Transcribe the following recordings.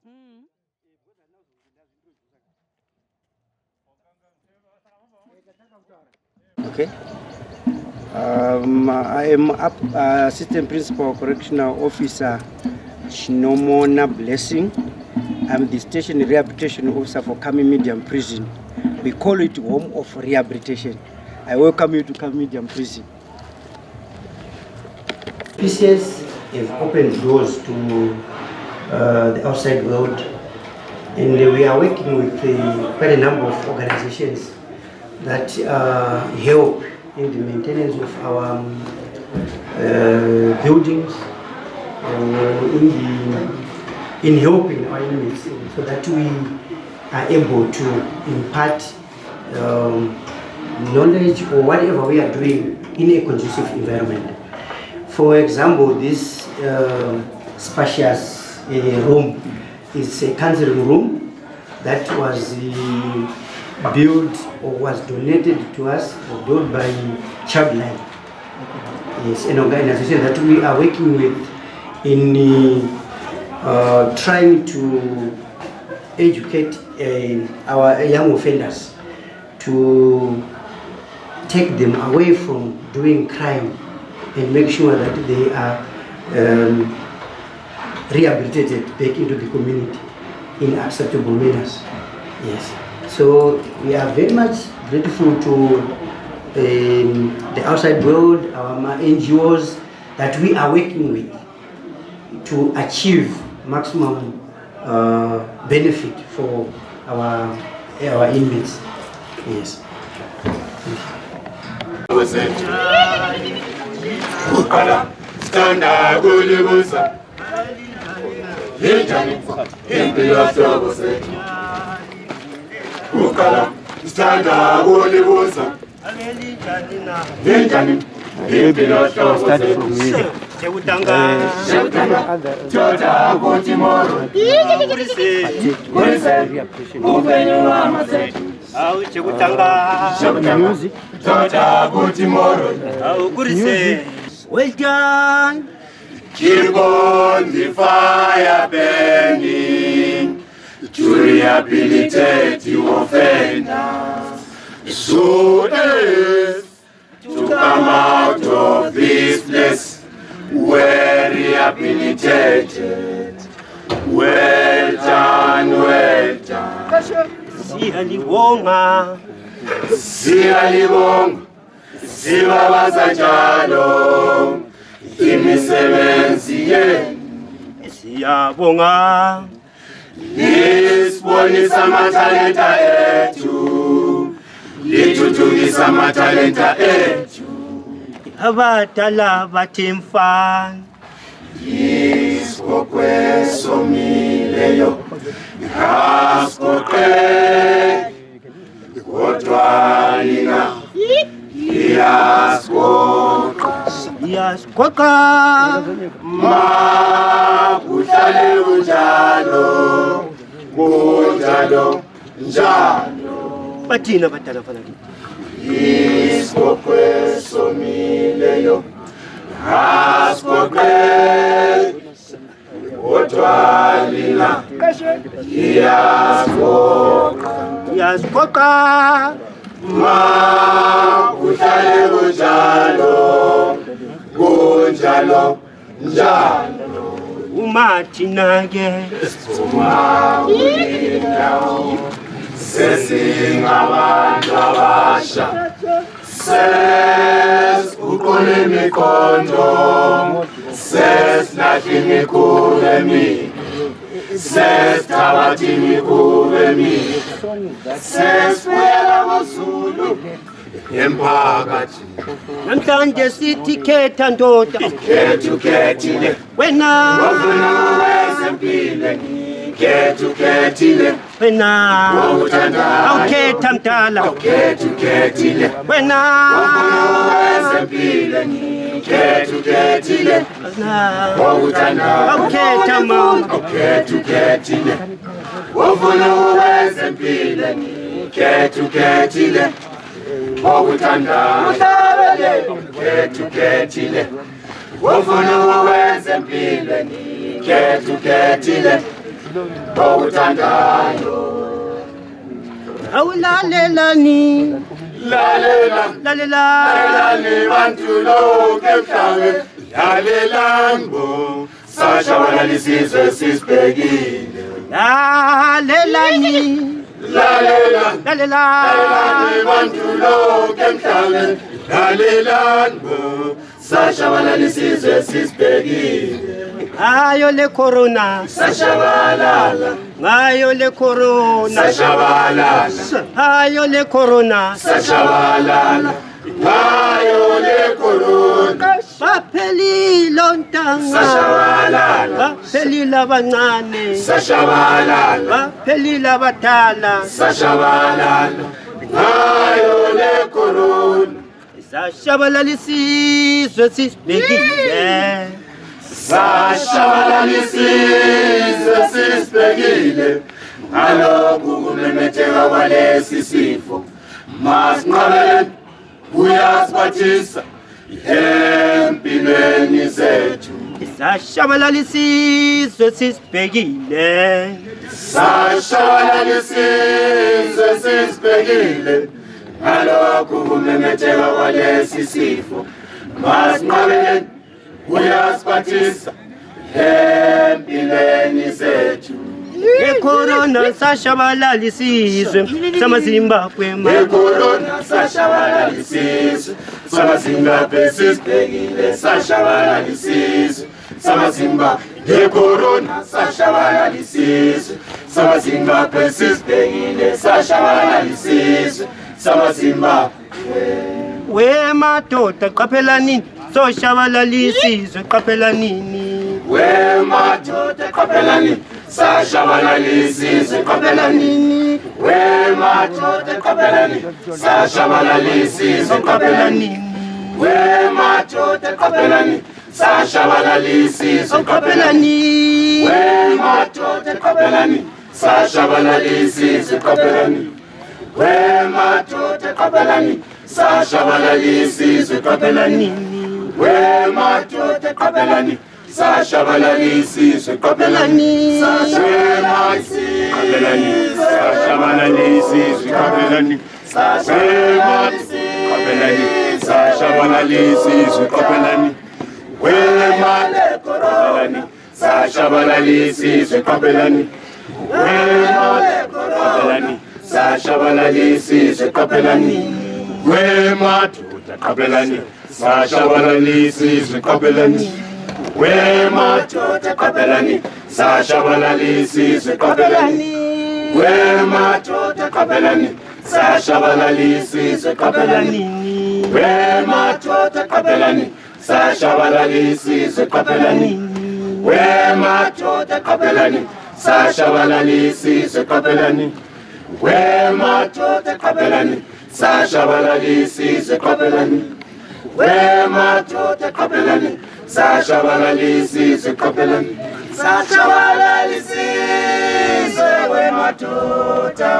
Okay. I am Assistant Principal Correctional Officer Shinomona Blessing. I'm the Station Rehabilitation Officer for Kami Medium Prison. We call it Home of Rehabilitation. I welcome you to Kami Medium Prison. PCS have opened doors to the outside world, and we are working with quite a number of organizations that help in the maintenance of our buildings, in helping our inmates, so that we are able to impart knowledge or whatever we are doing in a conducive environment. For example, this spacious room is a counseling room that was built or was donated to us or built by Childline. It's an organization that we are working with in trying to educate our young offenders, to take them away from doing crime and make sure that they are rehabilitated back into the community in acceptable manners. Yes. So we are very much grateful to the outside world, our NGOs that we are working with to achieve maximum benefit for our inmates. Yes. Ukala, standa ulibusa. Ninjani, Start from me. Chewutanga, Chota Kutimoro. Upenyu amase. Au Chewutanga, Music. Chota Kutimoro. au Kurise. Well done. Keep on the fire burning to rehabilitate your offenders, so as to come out of this place well rehabilitated. Well done, well done. Siyalibonga. Siyalibonga, sibabaza njalo imisebenzi yenu. Siyabonga. Lisibonisa amatalenta ethu, lithuthukisa amatalenta ethu. Abadala bathi mfana. Isikokwe somileyo, asikokwe, kodwa nina iyasikokwe. Yaskoka. Kuhlale unjalo, kunjalo, njalo. Bathina badala fana. Isikokwe somileyo, asikokwe, kodwa nina iyasikokwe. Yaskoka. Kuhlale unjalo, kunjalo, njalo. Umathina ke. Sesingabantu abasha, sesiguqula imikondo, sesilahla imikhuba emibi, sesithabatha imikhuba emibi, sesibuyela kuZulu emphakathini. Namhlanje sithi khetha ndoda. Khethile Wena. wafuna wezempilo, khethile Wena. wawuthandayo, Awukhetha mdala. khethile Wena. wafuna wezempilo, khethile wawuthandayo, Awukhetha mama. khethile wafuna wezempilo, khethile wawuthandayo, khethile wafuna wezempilo, khethile ngokuthandayo. Awulalelani, Lalelani bantu lonke emhlabeni, lalelani bo, sashabalala isizwe sisibhekile. lalelani, Lalelani bantu lonke emhlabeni, lalelani bo, sashabalala isizwe sisibhekile. ngayo le corona, Sashabalala, ngayo le corona, sashabalala, ngayo le corona, sashabalala, ngayo le corona. baphelile ontanga, Sashabalala, baphelile abancane, sashabalala, baphelile abadala, sashabalala, ngayo le corona. sashabalala isizwe sisibhekile, Sashabalala isizwe sisibhekile, ngalokhu kumemetheka kwalesi sifo. Masinqabeleni uyasiphathisa empilweni zethu. sashabalala isizwe sisibhekile, Sashabalala isizwe sisibhekile, ngalokhu kumemetheka kwalesi sifo. Masinqabeleni uyasiphathisa empilweni zethu. le-corona sashabalala isizwe samaZimbabwe Corona sashabalala isizwe samaZimbabwe sisibhekile, sashabalala isizwe samaZimbabwe. Corona sashabalala isizwe samaZimbabwe sisibhekile, sashabalala isizwe samaZimbabwe. wemadoda qaphelanini soshabalala isizwe qaphelanini Wemadoda qaphelani, sashabalala isizwe qaphelani. Wemadoda qaphelani, sashabalala isizwe qaphelani. Wemadoda qaphelani, sashabalala isizwe qaphelani. Wemadoda qaphelani, sashabalala isizwe qaphelani. Wemadoda qaphelani, sashabalala isizwe qaphelani. Wemadoda qaphelani, sashabalala isizwe qaphelani. Sashabalala isizwe qaphelani. Sashabalala isizwe qaphelani. Wemadoda sashabalala isizwe qaphelani. Wemadoda sashabalala isizwe qaphelani. Wemadoda qaphelani, sashabalala isizwe qaphelani. Wemadoda qaphelani, sashabalala isizwe qaphelani. Wemadoda qaphelani, sashabalala isizwe qaphelani. Wemadoda qaphelani, sashabalala isizwe qaphelani. Wemadoda qaphelani, sashabalala isizwe qaphelani. Wemadoda qaphelani, sashabalala isizwe qaphelani. Wemadoda qaphelani, sashabalala isizwe qaphelani. Sashabalala isizwe wemadoda,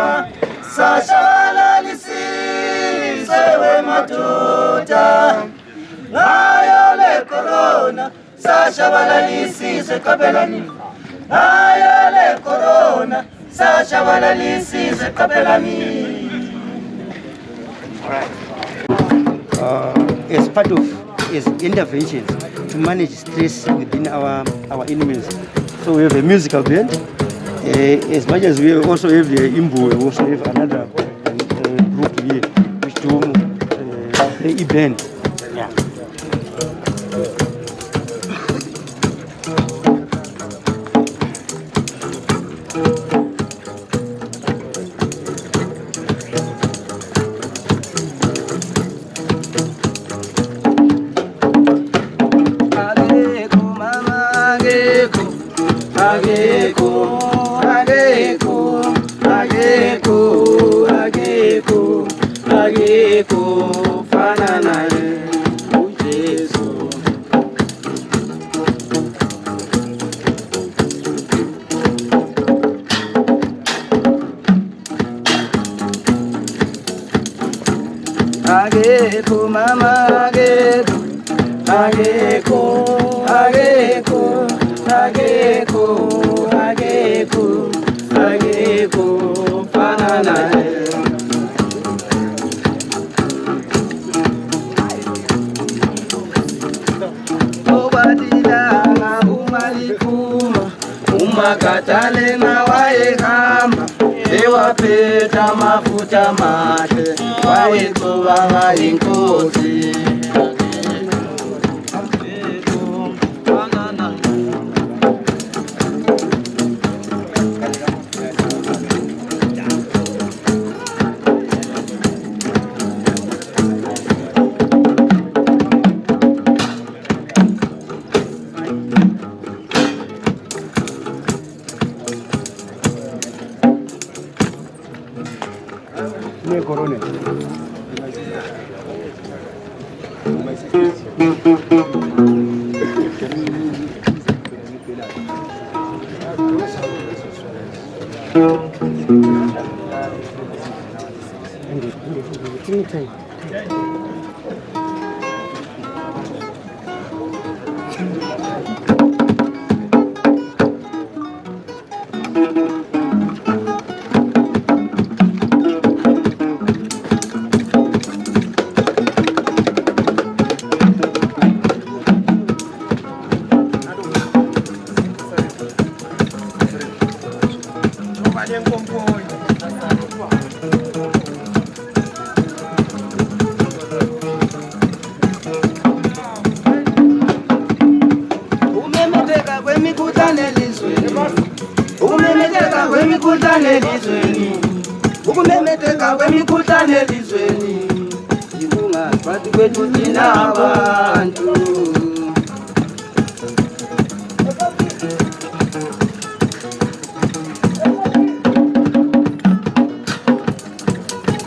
sashabalala isizwe wemadoda. Ngayo le corona, sashabalala isizwe qaphelani. Ngayo le corona, sashabalala isizwe qaphelani. As part of interventions to manage stress within our enemies. So we have a musical band. As much as we also have the Imbu, we also have another group here which do play band. Yeah. Ageko mama ageko ageko ageko ageko ageko kufana naye. Obadilanga umalikuma umakatale na waekamba ewapeta mafuta mate waekobanga inkosi. Ukumemeteka kwemikhuhlane elizweni ikungaphathi kwethu thina abantu.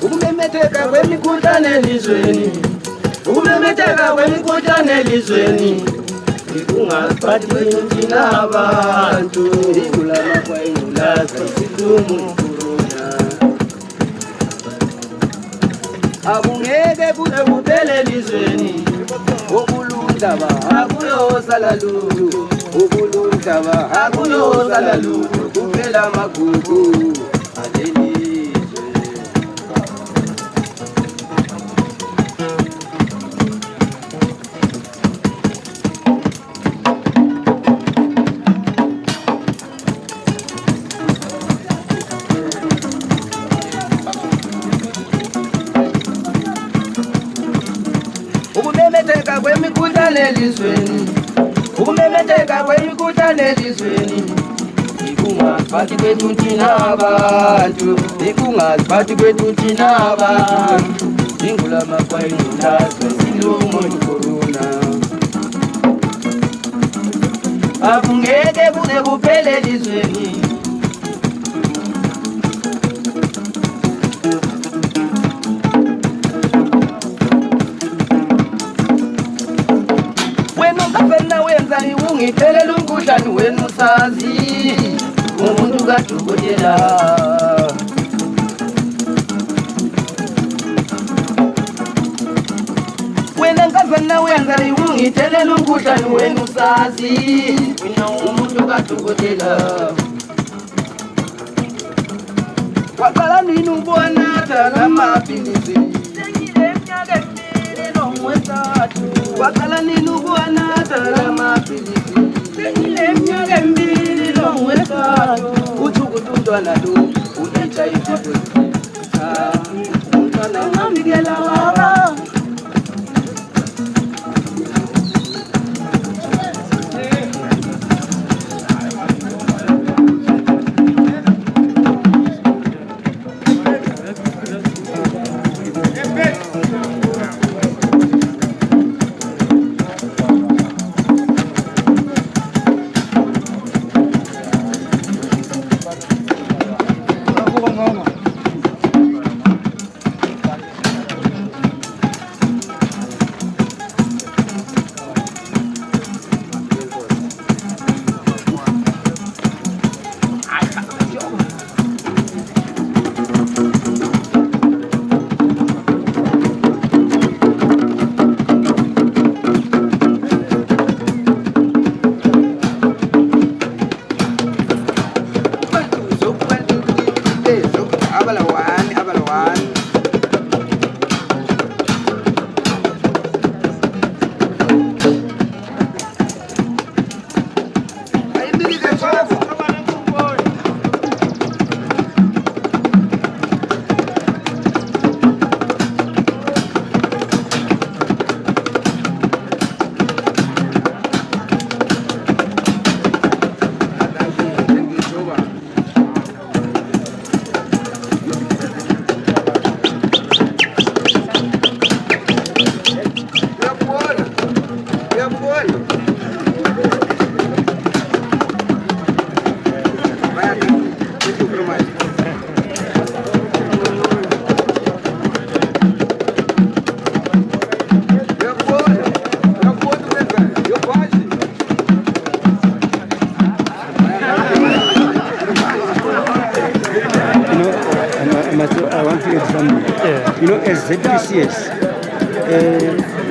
Ukumemetheka kwemikhuhlane elizweni, ukumemetheka kwemikhuhlane elizweni ikungaphathi kwethu thina abantu. Ingulama kwa ingulaza isilumo akungeke kuze kuphele elizweni, ukulundaba akuyosala lutho, ukulundaba akuyosala lutho, kuphela amagugu alelizwe. Ukumemetheka kwemikhuhlane elizweni, ukumemetheka kwemikhuhlane elizweni ikungaphathi kwethu thina abantu, ikungaphathi kwethu thina abantu. Ingulama kwa ingulaza isilumo icorona akungeke kuze kuphele elizweni. Ngiphelela umkhuhlane wenu sazi umuntu kadokotela. Wena nkazana wenza ngiphelela umkhuhlane wenu sazi mina umuntu kadokotela. Waqala nini ubonatha lamaphilisi? Waqala nini ubonatha lamaphilisi? Uthi umntwana lo u-HIV umntwana ngamvikela baba. PCS,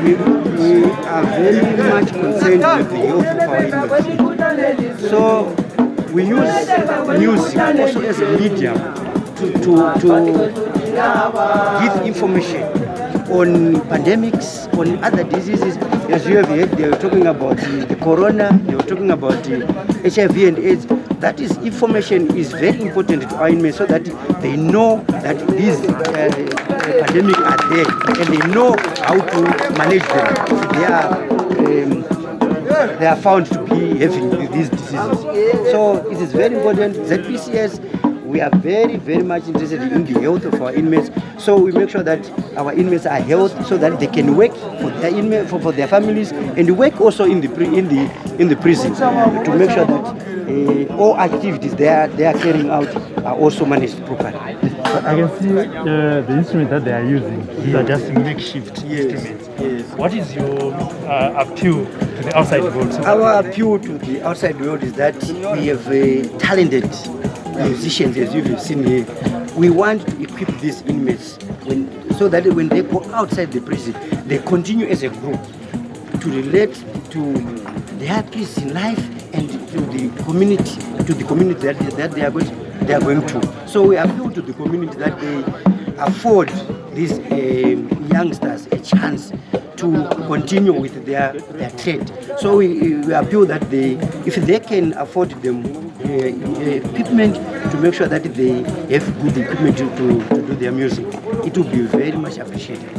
we are very much concerned with the health of our inmates. So we use music also as a medium to give information on pandemics, on other diseases. As you have heard, they were talking about the corona, they were talking about HIV and AIDS. That is, information is very important to our inmates so that they know that these pandemics are there and they know how to manage them if they are found to be having these diseases. So it is very important. ZPCS, we are very, very much interested in the health of our inmates. So we make sure that our inmates are healthy so that they can work for their inmates, for their families, and work also in the prison to make sure that all activities they are carrying out are also managed properly. I can see the instrument that they are using. These are just makeshift instruments. Yes. What is your appeal to the outside world? Our appeal to the outside world is that we have talented musicians, as you've seen here. We want to equip these inmates so that when they go outside the prison, they continue as a group to relate to their peace in life and to the community that they are going to. So we appeal to the community that they afford these youngsters a chance to continue with their trade. So we appeal that if they can afford them equipment to make sure that they have good equipment to do their music, it will be very much appreciated.